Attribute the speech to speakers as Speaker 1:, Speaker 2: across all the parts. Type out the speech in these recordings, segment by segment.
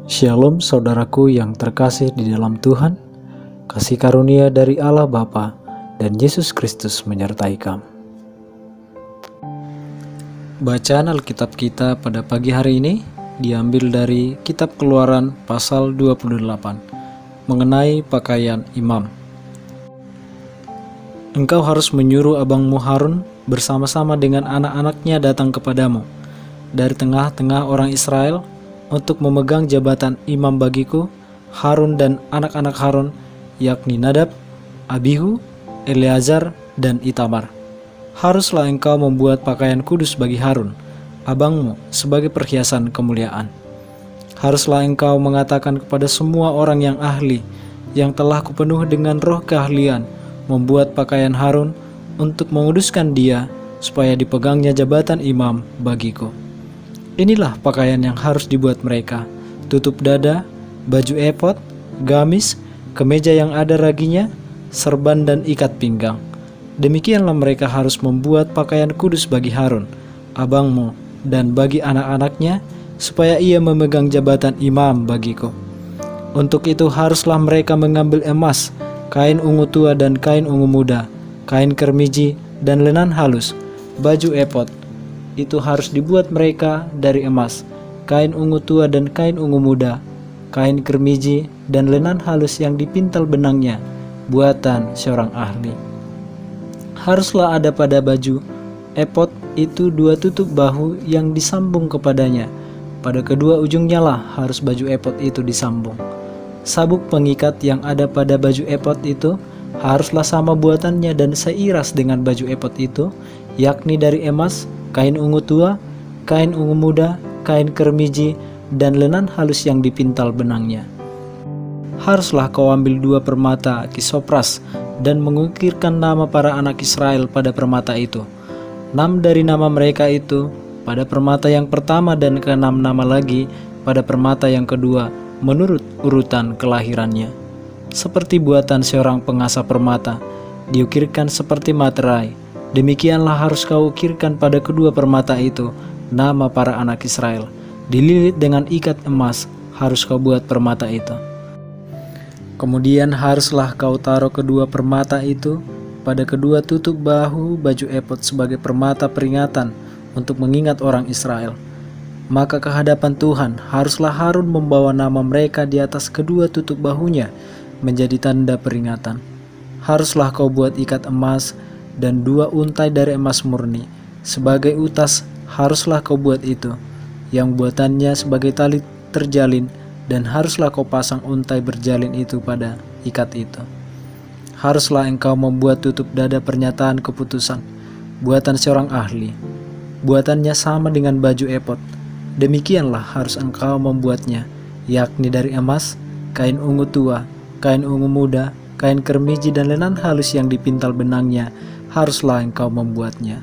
Speaker 1: Shalom saudaraku yang terkasih di dalam Tuhan, kasih karunia dari Allah Bapa dan Yesus Kristus menyertai kamu. Bacaan Alkitab kita pada pagi hari ini diambil dari Kitab Keluaran pasal 28 mengenai pakaian imam. Engkau harus menyuruh abangmu Harun bersama-sama dengan anak-anaknya datang kepadamu dari tengah-tengah orang Israel untuk memegang jabatan imam bagiku. Harun dan anak-anak Harun, yakni Nadab, Abihu, Eleazar, dan Itamar. Haruslah engkau membuat pakaian kudus bagi Harun, abangmu, sebagai perhiasan kemuliaan. Haruslah engkau mengatakan kepada semua orang yang ahli, yang telah kupenuhi dengan roh keahlian, membuat pakaian Harun untuk menguduskan dia, supaya dipegangnya jabatan imam bagiku. Inilah pakaian yang harus dibuat mereka: tutup dada, baju efod, gamis, kemeja yang ada raginya, serban dan ikat pinggang. Demikianlah mereka harus membuat pakaian kudus bagi Harun, abangmu, dan bagi anak-anaknya, supaya ia memegang jabatan imam bagiku. Untuk itu haruslah mereka mengambil emas, kain ungu tua dan kain ungu muda, kain kermiji dan lenan halus. Baju efod itu harus dibuat mereka dari emas, kain ungu tua dan kain ungu muda, kain kermiji dan lenan halus yang dipintal benangnya, buatan seorang ahli. Haruslah ada pada baju efod itu 2 tutup bahu yang disambung kepadanya. Pada kedua ujungnya lah harus baju efod itu disambung. Sabuk pengikat yang ada pada baju efod itu haruslah sama buatannya dan seiras dengan baju efod itu, yakni dari emas, kain ungu tua, kain ungu muda, kain kermiji, dan lenan halus yang dipintal benangnya. Haruslah kau ambil 2 permata kisopras dan mengukirkan nama para anak Israel pada permata itu. 6 dari nama mereka itu pada permata yang pertama dan ke-6 nama lagi pada permata yang kedua menurut urutan kelahirannya. Seperti buatan seorang pengasah permata, diukirkan seperti materai. Demikianlah harus kau ukirkan pada kedua permata itu nama para anak Israel. Dililit dengan ikat emas harus kau buat permata itu. Kemudian haruslah kau taruh kedua permata itu pada kedua tutup bahu baju efod sebagai permata peringatan untuk mengingat orang Israel. Maka kehadapan Tuhan haruslah Harun membawa nama mereka di atas kedua tutup bahunya menjadi tanda peringatan. Haruslah kau buat ikat emas dan 2 untai dari emas murni sebagai utas. Haruslah kau buat itu, yang buatannya sebagai tali terjalin, dan haruslah kau pasang untai berjalin itu pada ikat itu. Haruslah engkau membuat tutup dada pernyataan keputusan, buatan seorang ahli. Buatannya sama dengan baju efod. Demikianlah harus engkau membuatnya, yakni dari emas, kain ungu tua, kain ungu muda, kain kermiji dan lenan halus yang dipintal benangnya. Haruslah engkau membuatnya.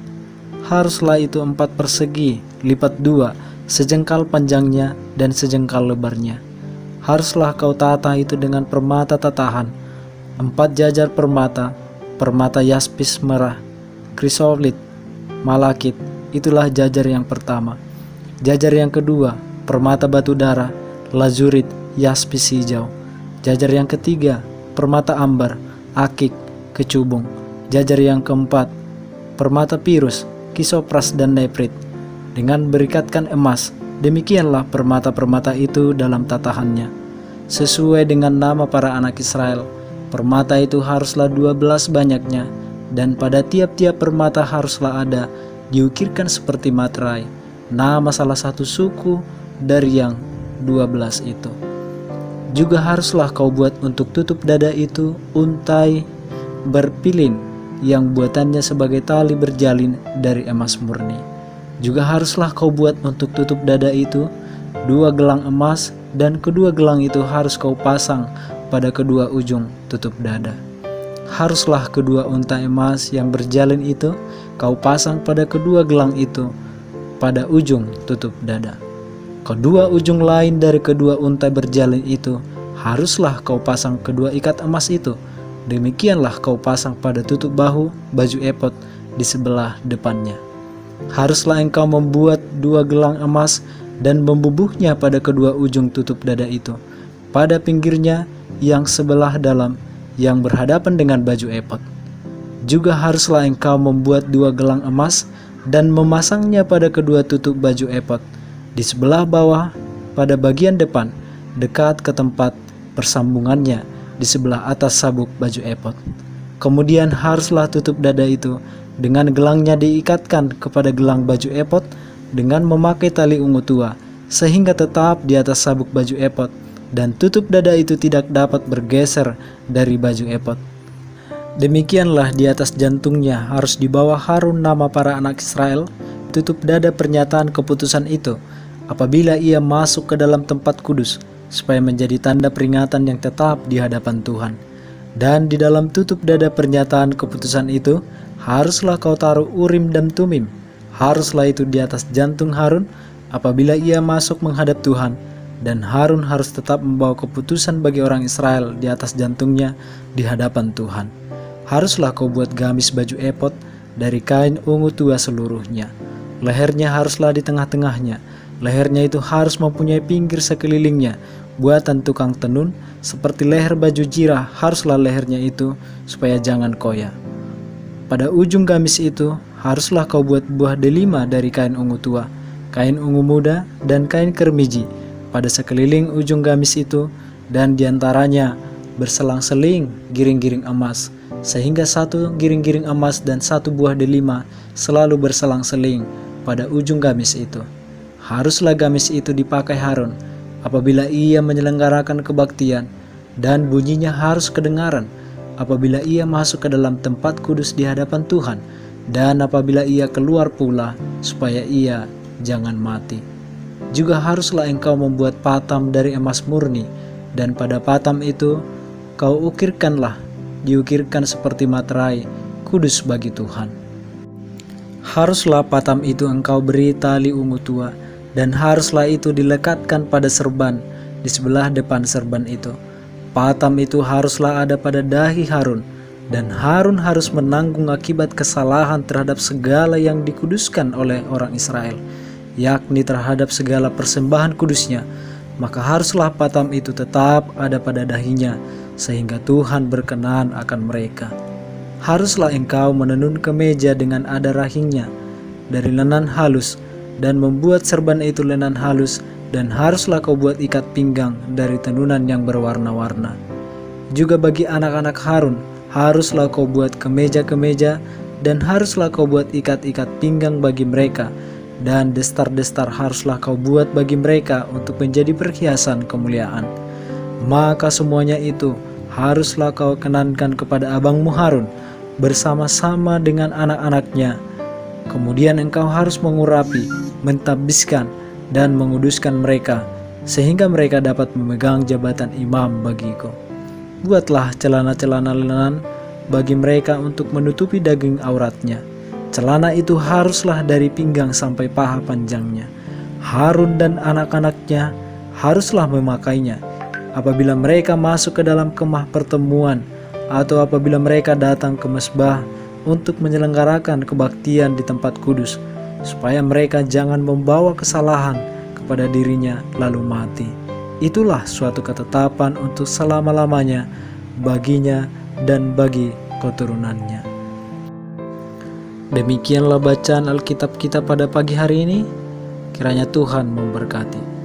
Speaker 1: Haruslah itu 4 persegi, lipat 2, sejengkal panjangnya dan sejengkal lebarnya. Haruslah kau tata itu dengan permata tatahan, 4 jajar permata, permata yaspis merah, krisolit, malakit. Itulah jajar yang pertama. Jajar yang kedua, permata batu darah, lazurit, yaspis hijau. Jajar yang ketiga, permata ambar, akik, kecubung. Jajar yang keempat, permata pirus, kisopras dan nefrit, dengan berikatkan emas. Demikianlah permata-permata itu dalam tatahannya, sesuai dengan nama para anak Israel. Permata itu haruslah 12 banyaknya, dan pada tiap-tiap permata haruslah ada diukirkan seperti materai nama salah satu suku dari yang 12 itu. Juga haruslah kau buat untuk tutup dada itu untai berpilin yang buatannya sebagai tali berjalin dari emas murni. Juga haruslah kau buat untuk tutup dada itu 2 gelang emas, dan kedua gelang itu harus kau pasang pada kedua ujung tutup dada. Haruslah kedua untai emas yang berjalin itu kau pasang pada kedua gelang itu pada ujung tutup dada. Kedua ujung lain dari kedua untai berjalin itu haruslah kau pasang kedua ikat emas itu. Demikianlah kau pasang pada tutup bahu baju efod di sebelah depannya. Haruslah engkau membuat 2 gelang emas dan membubuhnya pada kedua ujung tutup dada itu, pada pinggirnya yang sebelah dalam yang berhadapan dengan baju epod. Juga haruslah engkau membuat 2 gelang emas dan memasangnya pada kedua tutup baju epod, di sebelah bawah pada bagian depan, dekat ke tempat persambungannya di sebelah atas sabuk baju epod. Kemudian haruslah tutup dada itu dengan gelangnya diikatkan kepada gelang baju epod dengan memakai tali ungu tua, sehingga tetap di atas sabuk baju epod, dan tutup dada itu tidak dapat bergeser dari baju epod. Demikianlah di atas jantungnya harus dibawa Harun nama para anak Israel, tutup dada pernyataan keputusan itu apabila ia masuk ke dalam tempat kudus, supaya menjadi tanda peringatan yang tetap di hadapan Tuhan. Dan di dalam tutup dada pernyataan keputusan itu haruslah kau taruh Urim dan Tumim. Haruslah itu di atas jantung Harun apabila ia masuk menghadap Tuhan, dan Harun harus tetap membawa keputusan bagi orang Israel di atas jantungnya di hadapan Tuhan. Haruslah kau buat gamis baju epod dari kain ungu tua seluruhnya. Lehernya haruslah di tengah-tengahnya. Lehernya itu harus mempunyai pinggir sekelilingnya, buatan tukang tenun, seperti leher baju jirah haruslah lehernya itu, supaya jangan koyak. Pada ujung gamis itu haruslah kau buat buah delima dari kain ungu tua, kain ungu muda, dan kain kermiji pada sekeliling ujung gamis itu, dan diantaranya berselang-seling giring-giring emas, sehingga 1 giring-giring emas dan 1 buah delima selalu berselang-seling pada ujung gamis itu. Haruslah gamis itu dipakai Harun apabila ia menyelenggarakan kebaktian, dan bunyinya harus kedengaran apabila ia masuk ke dalam tempat kudus di hadapan Tuhan, dan apabila ia keluar pula, supaya ia jangan mati. Juga haruslah engkau membuat patam dari emas murni, dan pada patam itu kau diukirkan seperti materai, kudus bagi Tuhan. Haruslah patam itu engkau beri tali ungu tua, dan haruslah itu dilekatkan pada serban di sebelah depan serban itu. Patam itu haruslah ada pada dahi Harun, dan Harun harus menanggung akibat kesalahan terhadap segala yang dikuduskan oleh orang Israel, yakni terhadap segala persembahan kudusnya. Maka haruslah patam itu tetap ada pada dahinya, sehingga Tuhan berkenan akan mereka. Haruslah engkau menenun kemeja dengan ada rahingnya dari lenan halus, dan membuat serban itu lenan halus, dan haruslah kau buat ikat pinggang dari tenunan yang berwarna-warna. Juga bagi anak-anak Harun haruslah kau buat kemeja-kemeja, dan haruslah kau buat ikat-ikat pinggang bagi mereka, dan destar-destar haruslah kau buat bagi mereka untuk menjadi perhiasan kemuliaan. Maka semuanya itu haruslah kau kenankan kepada abangmu Harun bersama-sama dengan anak-anaknya. Kemudian engkau harus mengurapi, mentabiskan, dan menguduskan mereka, sehingga mereka dapat memegang jabatan imam bagiku. Buatlah celana-celana lenan bagi mereka untuk menutupi daging auratnya. Celana itu haruslah dari pinggang sampai paha panjangnya. Harun dan anak-anaknya haruslah memakainya apabila mereka masuk ke dalam kemah pertemuan, atau apabila mereka datang ke mesbah untuk menyelenggarakan kebaktian di tempat kudus, supaya mereka jangan membawa kesalahan kepada dirinya lalu mati. Itulah suatu ketetapan untuk selama-lamanya baginya dan bagi keturunannya. Demikianlah bacaan Alkitab kita pada pagi hari ini. Kiranya Tuhan memberkati.